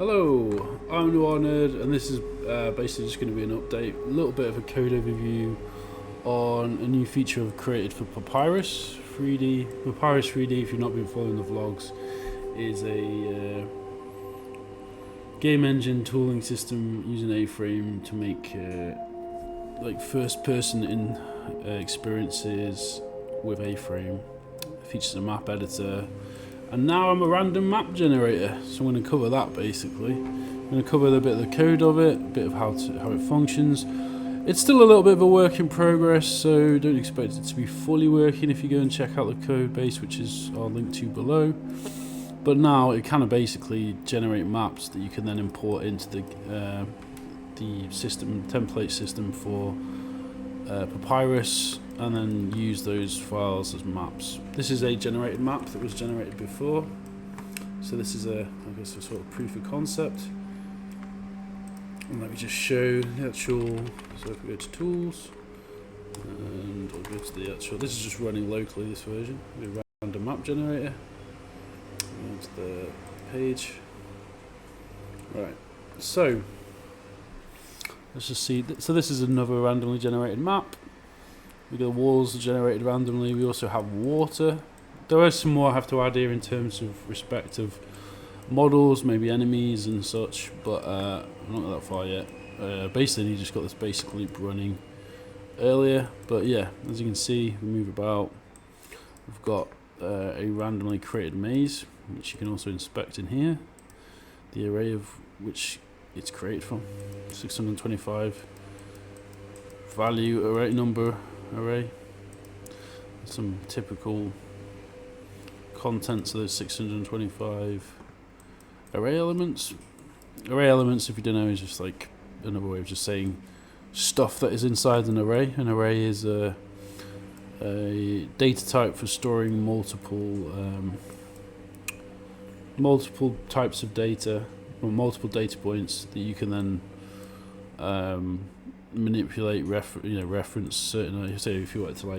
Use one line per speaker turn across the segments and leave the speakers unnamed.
Hello, I'm Nerd, and this is basically just going to be an update, a little bit of a code overview on a new feature I've created for Papyrus3D. Papyrus3D, if you've not been following the vlogs, is a game engine tooling system using A-frame to make like first-person in experiences with A-frame. It features a map editor. And now I'm a random map generator, so I'm going to cover that basically. I'm going to cover a bit of the code of it, a bit of how it functions. It's still a little bit of a work in progress, so don't expect it to be fully working if you go and check out the code base, which is I'll link to below. But now it kind of basically generate maps that you can then import into the system template system for Papyrus, and then use those files as maps. This is a generated map that was generated before, so this is I guess a sort of proof of concept. And let me just show the actual. So if we go to tools, and I'll go to the actual. This is just running locally. This version, the random map generator. Go to the page. Right. So let's just see. So this is another randomly generated map. We got walls generated randomly. We also have water. There is some more I have to add here in terms of respect of models, maybe enemies and such, but I'm not that far yet. Basically, you just got this basic loop running earlier. But yeah, as you can see, we move about. We've got a randomly created maze, which you can also inspect in here. The array of which it's created from, 625 value array number array. Some typical contents of those 625 array elements. Array elements, if you don't know, is just like another way of just saying stuff that is inside an array. An array is a data type for storing multiple types of data, or multiple data points that you can then manipulate, reference certain. Say if you wanted to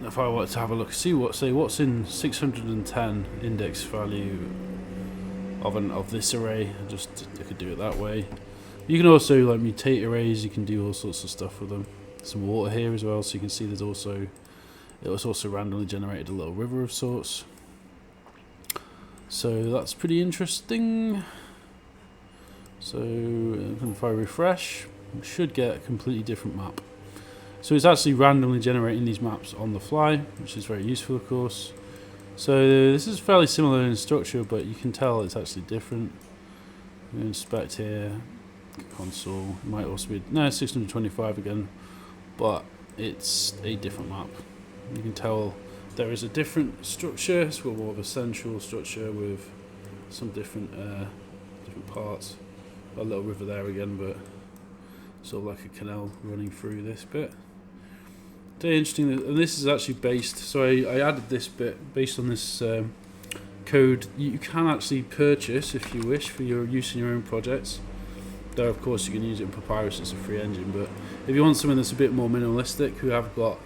if I wanted to have a look, see what's in 610 index value of this array. I could do it that way. You can also mutate arrays. You can do all sorts of stuff with them. Some water here as well, so you can see it was also randomly generated a little river of sorts. So that's pretty interesting. So if I refresh, we should get a completely different map. So it's actually randomly generating these maps on the fly, which is very useful, of course. So this is fairly similar in structure, but you can tell it's actually different. We inspect here, console. It might also be 625 again, but it's a different map. You can tell there is a different structure. It's got more of a central structure with some different parts. A little river there again, but sort of like a canal running through this bit. Very interesting, and this is actually based. So I added this bit based on this code. You can actually purchase if you wish for your use in your own projects. Though of course you can use it in Papyrus. It's a free engine, but if you want something that's a bit more minimalistic, we have got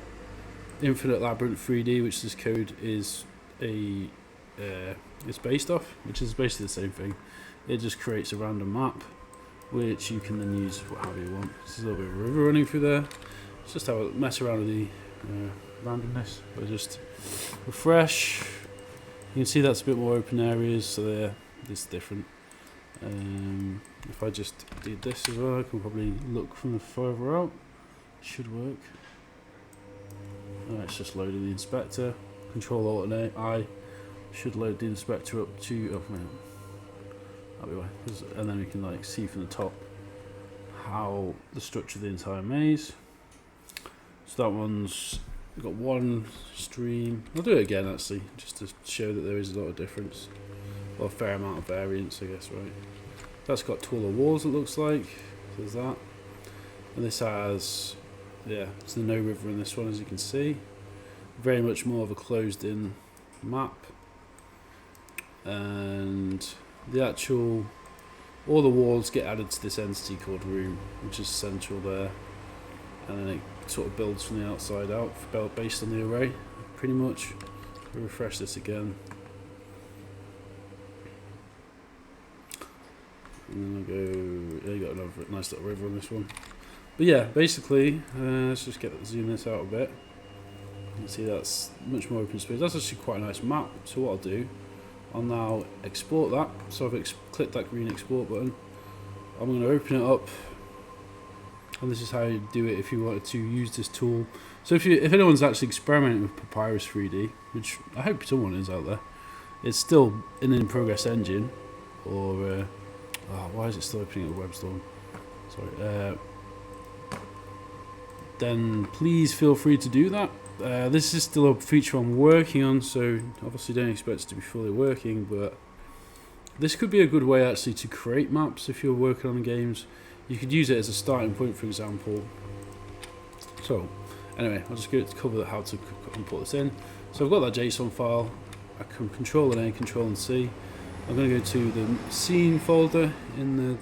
Infinite Labyrinth 3D, which this code is it's based off, which is basically the same thing. It just creates a random map, which you can then use however you want. There's a little bit of a river running through there. Let's just have a mess around with the randomness. But just refresh. You can see that's a bit more open areas, so there, it's different. If I just did this as well, I can probably look from the further out. Should work. It's just loading the inspector. Control Alt and I should load the inspector up to. That'll be why. And then we can see from the top how the structure of the entire maze. So that one's got one stream. I'll do it again actually, just to show that there is a lot of difference, or a fair amount of variance, I guess. Right. That's got taller walls. It looks like. So there's that, and this has. Yeah, there's no river in this one, as you can see. Very much more of a closed-in map, and all the walls get added to this entity called room, which is central there, and then it sort of builds from the outside out, based on the array, pretty much. We'll refresh this again. And then I go, yeah, you got another nice little river on this one. But yeah, basically, let's just zoom this out a bit. You can see that's much more open space. That's actually quite a nice map. So what I'll do, I'll now export that. So I've clicked that green export button. I'm going to open it up. And this is how you do it if you wanted to use this tool. So if anyone's actually experimenting with Papyrus3D, which I hope someone is out there, it's still in an in-progress engine. Or, why is it still opening at WebStorm? Sorry. Then please feel free to do that. This is still a feature I'm working on, so obviously don't expect it to be fully working, but this could be a good way actually to create maps if you're working on games. You could use it as a starting point, for example. So anyway, I'll just go to cover how to import this in. So I've got that JSON file. I can Control and A, Control and C. I'm going to go to the scene folder in the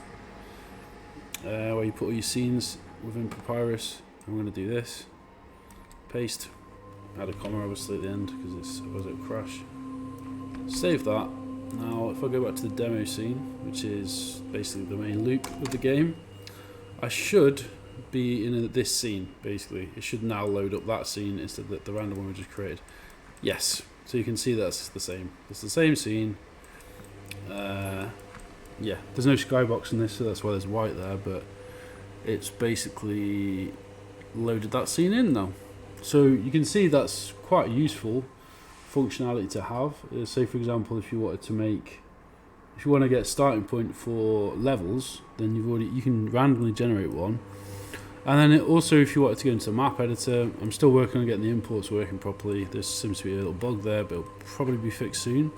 where you put all your scenes within Papyrus. I'm going to do this. Paste. Add a comma obviously at the end because otherwise it'll crash. Save that. Now if I go back to the demo scene, which is basically the main loop of the game, I should be in this scene basically. It should now load up that scene instead of the random one we just created. Yes, so you can see that's the same. It's the same scene. Yeah, there's no skybox in this, so that's why there's white there, but it's basically loaded that scene in now. So you can see that's quite a useful functionality to have. Say for example, if you want to get a starting point for levels, then you can randomly generate one. And then also if you wanted to go into the map editor, I'm still working on getting the imports working properly. There seems to be a little bug there, but it'll probably be fixed soon.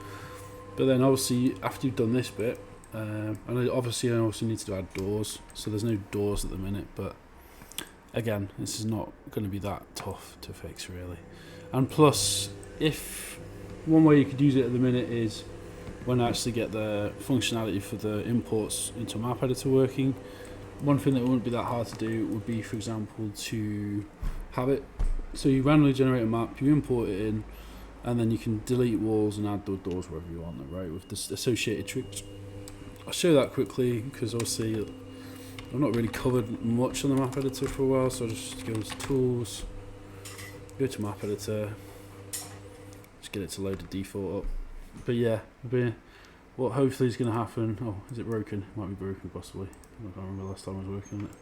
But then obviously after you've done this bit, and obviously I also need to add doors, so there's no doors at the minute, but again, this is not going to be that tough to fix really. And plus, if one way you could use it at the minute is when I actually get the functionality for the imports into a map editor working, one thing that wouldn't be that hard to do would be, for example, to have it so you randomly generate a map, you import it in, and then you can delete walls and add doors wherever you want them, right, with the associated tricks. I'll show that quickly because obviously I've not really covered much on the map editor for a while, so I'll just go to tools, go to map editor, just get it to load the default up. But yeah, what hopefully is going to happen. Oh, is it broken? It might be broken possibly. I can't remember last time I was working on it.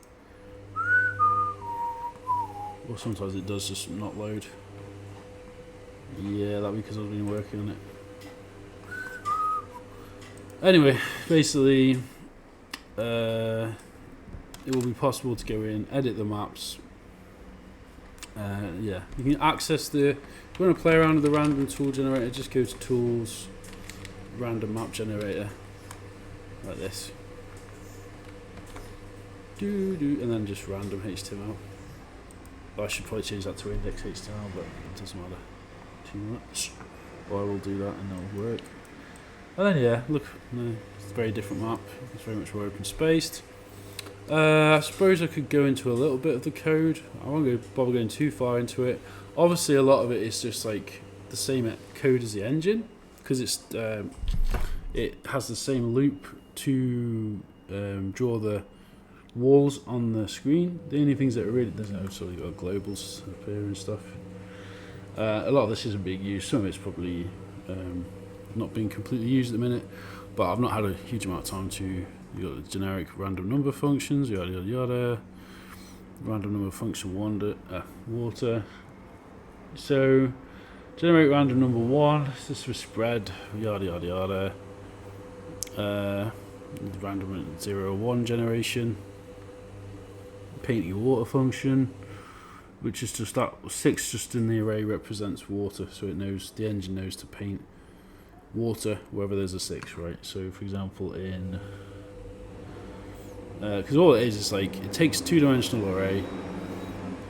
Or sometimes it does just not load. Yeah, that'd be because I've been working on it. Anyway, basically, it will be possible to go in, edit the maps. Yeah, you can access if you want to play around with the random tool generator, just go to tools, random map generator, like this. And then just random HTML. I should probably change that to index HTML, but it doesn't matter too much. But I will do that and that'll work. And then yeah, look, it's a very different map. It's very much more open spaced. I suppose I could go into a little bit of the code. I won't bother going too far into it. Obviously, a lot of it is just like the same code as the engine, because it has the same loop to draw the walls on the screen. The only things that are really, there's also you've got globals up here and stuff. A lot of this isn't being used. Some of it's probably not being completely used at the minute, but I've not had a huge amount of time to. You've got the generic random number functions, yada yada yada. Random number function water. So generate random number 1. This is for spread, yada yada yada. Random 0 1 generation. Paint your water function, which is just that 6 just in the array represents water, so it knows, the engine knows to paint water wherever there's a 6, right? So for example in because all it is like it takes a 2-dimensional array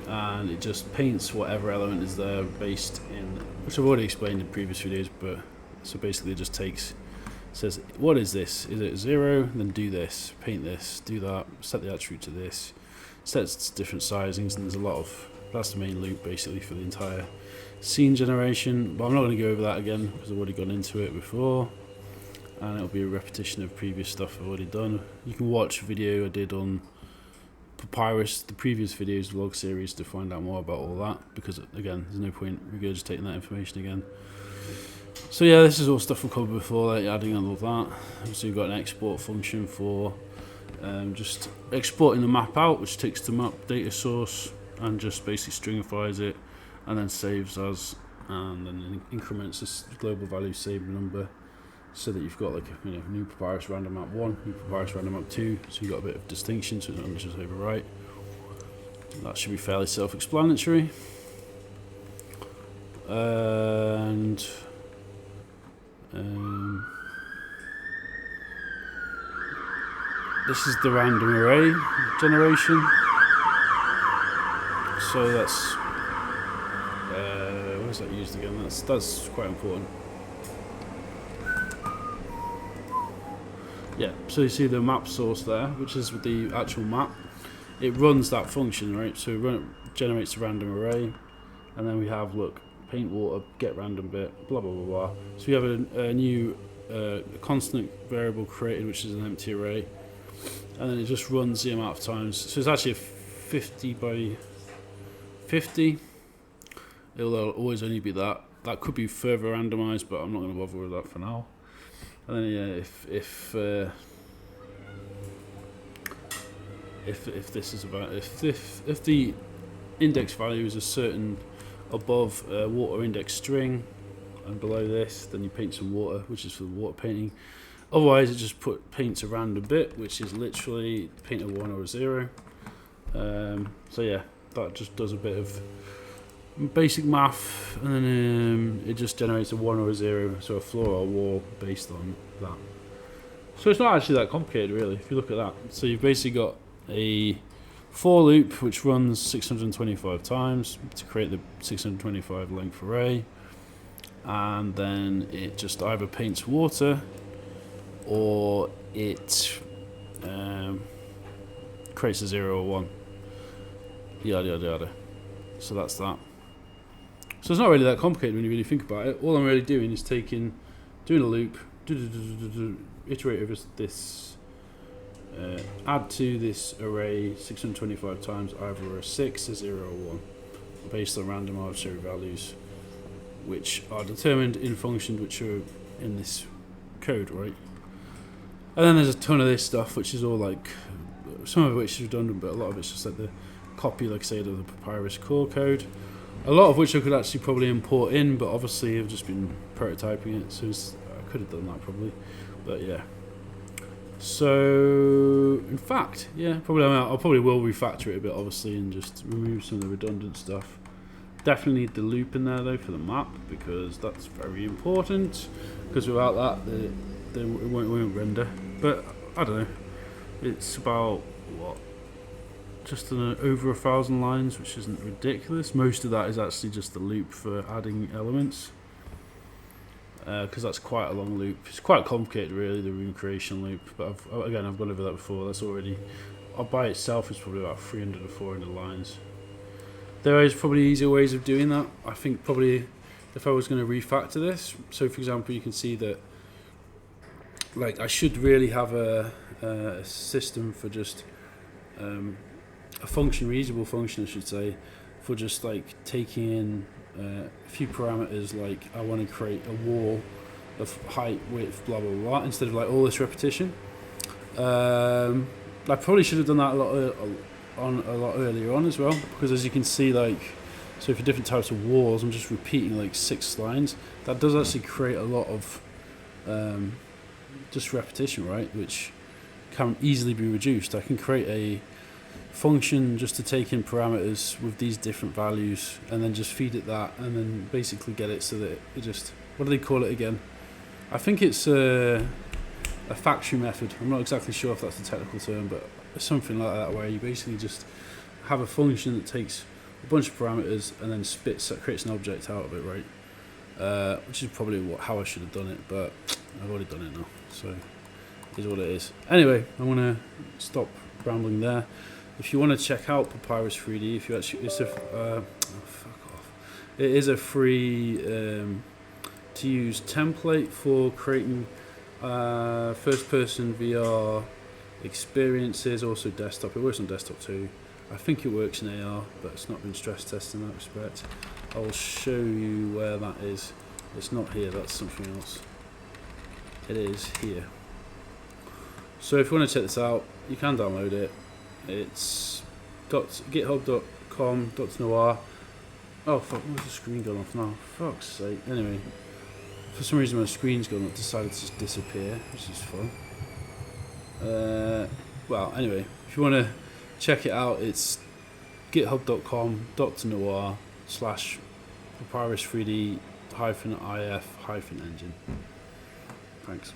and it just paints whatever element is there based in, which I've already explained in previous videos, but so basically it just takes, says what is this, is it 0, then do this, paint this, do that, set the attribute to this, sets different sizings, and there's a lot of, that's the main loop basically for the entire scene generation, but I'm not going to go over that again because I've already gone into it before. and it'll be a repetition of previous stuff I've already done. You can watch a video I did on Papyrus, the previous videos, vlog series, to find out more about all that, because again, there's no point regurgitating that information again. So yeah, this is all stuff we've covered before, like adding on all that. So you've got an export function for just exporting the map out, which takes the map data source and just basically stringifies it, and then saves as, and then increments this global value saved number, so that you've got like a new Papyrus random map 1, new Papyrus random map 2, so you've got a bit of distinction, so it's not just overwrite. That should be fairly self-explanatory. And this is the random array generation. So that's where's that used again? That's quite important. Yeah, so you see the map source there, which is with the actual map. It runs that function, right? So it generates a random array, and then we have, look, paint water, get random bit, blah blah blah blah. So we have a new constant variable created, which is an empty array, and then it just runs the amount of times. So it's actually a 50 by 50. It'll always only be that. That could be further randomized, but I'm not going to bother with that for now. And then yeah, if this is about if the index value is a certain above water index string and below this, then you paint some water, which is for the water painting. Otherwise, it just paints a random bit, which is literally paint a 1 or a 0. So yeah, that just does a bit of basic math, and then it just generates a 1 or a 0, so a floor or a wall based on that. So it's not actually that complicated, really, if you look at that. So you've basically got a for loop which runs 625 times to create the 625 length array, and then it just either paints water or it creates a 0 or 1, yada yada yada. So that's that. So it's not really that complicated when you really think about it. All I'm really doing is doing a loop, iterate over this, add to this array 625 times either a 6, a 0 or 1, based on random arbitrary values, which are determined in functions which are in this code, right? And then there's a ton of this stuff, which is all like, some of which is redundant, but a lot of it's just like the copy, like I said, of the Papyrus core code. A lot of which I could actually probably import in, but obviously I've just been prototyping it, so I could have done that probably, but yeah. So in fact, yeah, I'll probably will refactor it a bit, obviously, and just remove some of the redundant stuff. Definitely need the loop in there though for the map, because that's very important, because without that it won't render. But I don't know, it's about what, just over 1,000 lines, which isn't ridiculous. Most of that is actually just the loop for adding elements, because that's quite a long loop. It's quite complicated, really, the room creation loop. But I've gone over that before. That's already, by itself, is probably about 300 or 400 lines. There is probably easier ways of doing that. I think probably if I was going to refactor this, so for example, you can see that, like, I should really have a system for just a function, reusable function I should say, for just like taking in a few parameters, like I want to create a wall of height, width, blah blah blah, instead of like all this repetition. I probably should have done that a lot earlier on as well, because as you can see, like, so for different types of walls I'm just repeating like 6 lines. That does actually create a lot of just repetition, right, which can easily be reduced. I can create a function just to take in parameters with these different values, and then just feed it that, and then basically get it so that it just, what do they call it again? I think it's a factory method. I'm not exactly sure if that's the technical term, but something like that, where you basically just have a function that takes a bunch of parameters and then creates an object out of it, right? Which is probably how I should have done it, but I've already done it now, so it is what it is. Anyway, I want to stop rambling there. If you want to check out Papyrus3D, if you actually, it's a fuck off. It is a free to use template for creating First person VR experiences, also desktop. It works on desktop too. I think it works in AR, but it's not been stress tested in that respect. I will show you where that is. It's not here, that's something else. It is here. So if you want to check this out, you can download it. It's github.com/noir. Oh fuck, where's the screen gone off now? Fuck's sake. Anyway, for some reason my screen's gone, it decided to just disappear, which is fun. Well, anyway, if you want to check it out, it's github.com/Papyrus3D-if-engine. Thanks.